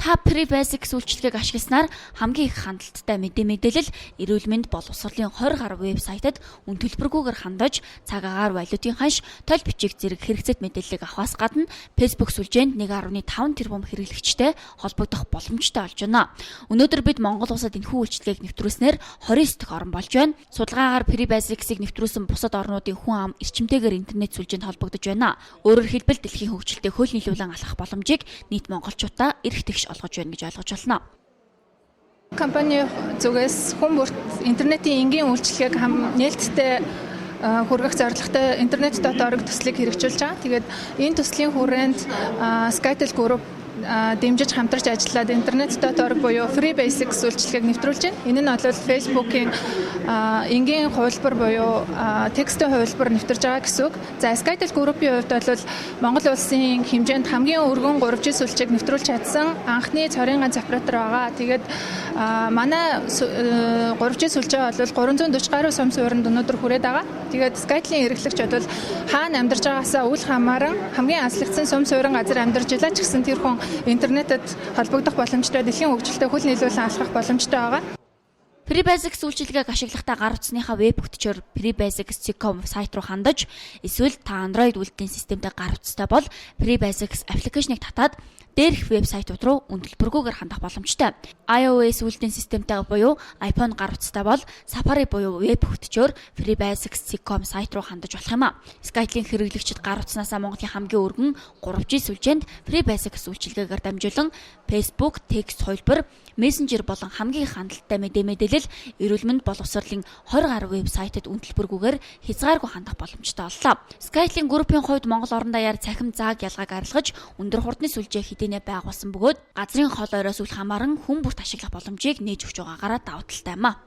Та Pre-Basics үйлчилгээг ашигласнаар хамгийн их хандлттай мэдээлэл, эрүүл мэнд боловсролын 20 гаруй вебсайтад үн төлбөргүйгээр хандаж, цаг агаар валютын ханш, толь бичиг зэрэг хэрэгцээт мэдээллийг авахаас гадна Facebook сүлжээнд 1.5 тэрбум хэрэглэгчтэй холбогдох боломжтой болж байна. Өнөөдөр бид Монгол улсад энэхүү үйлчилгээг нэвтрүүлснээр 29 дахь орн болж байна. Судалгаагаар Pre-Basics-ыг нэвтрүүлсэн бусад орнуудын хүн ам эрчимтэйгээр интернет сүлжээнд холбогдож байна. Өөрөөр хэлбэл дэлхийн хөгжилтэй хөл нийлүүлэн алхах боломжийг нийт монголчуудаа эрх тэгш олгож байна гэж ойлгож байна. Компани зүгээс хүн бүрт интернетийн энгийн үйлчилгээг нээлттэй хүргэх зорилготой internet.org төслийг хэрэгжүүлж байгаа. Тэгээд энэ төслийн хүрээнд Skytel Group дэмжиж хамтарч ажиллаад internet.org буюу Pre-Basics үйлчилгээг нэвтрүүлж байна. Энэ нь бол Facebook-ийн энгийн хувилбар буюу текстийн хувилбар нэвтэрж байгаа гэсэн үг. За Skytel Group-ийн хувьд бол Монгол улсын хэмжээнд хамгийн өргөн 3G сүлжээг нэвтрүүлж чадсан анхны цорын ганц оператор байгаа. Тэгээд манай 3G сүлжээ бол 340 гаруй сум суурьнд өнөөдөр хүрээд байгаа. Тэгээд Skytel-ийн эрхлэгч бол хаана амьдарч байгаасаа үл хамааран хамгийн азлагдсан сум суурин газар амьдарч илаа ч гэсэн тэр хүн интернетэд холбогдох боломжтой, дэлхийн хөгжилтэй хөл нийлүүлэн алхах боломжтой байгаа. Pre-Basics үйлчилгээг ашиглахдаа гар утасныхаа веб бүтэцээр Pre-Basics.com сайт руу хандаж, эсвэл та Android үйлдвэрлэлийн системтэй гар утастай бол Pre-Basics аппликейшнийг татаад дээрх вебсайтууд руу үн төлбөргүйгээр хандах боломжтой. iOS үйлдвэрлэлийн системтэй буюу iPhone гар утастай бол Safari буюу веб бүтэцээр Pre-Basics.com сайт руу хандаж болох юм а. Skytel-ийн хэрэглэгчид гар утаснасаа Монголын хамгийн өргөн 3G сүлжээнд Pre-Basics үйлчилгээгээр дамжуулан Facebook, текст хувилбар, Messenger болон хамгийн хандлттай мэдээлэл, эрүүл мэнд боловсролын 20 гаруй вебсайтад үн төлбөргүйгээр хязгааргүй хандах боломжтой боллоо. Skytel-ийн группийн хувьд Монгол орон даяар цахим зааг ялгааг арилгаж, өндөр хурдны сүлжээ хэдийнэ байгуулсан бөгөөд газрын хол оройос үл хамааран хүн бүрт ашиглах боломжийг нээж өгч байгаагаараа давуу талтай юм а.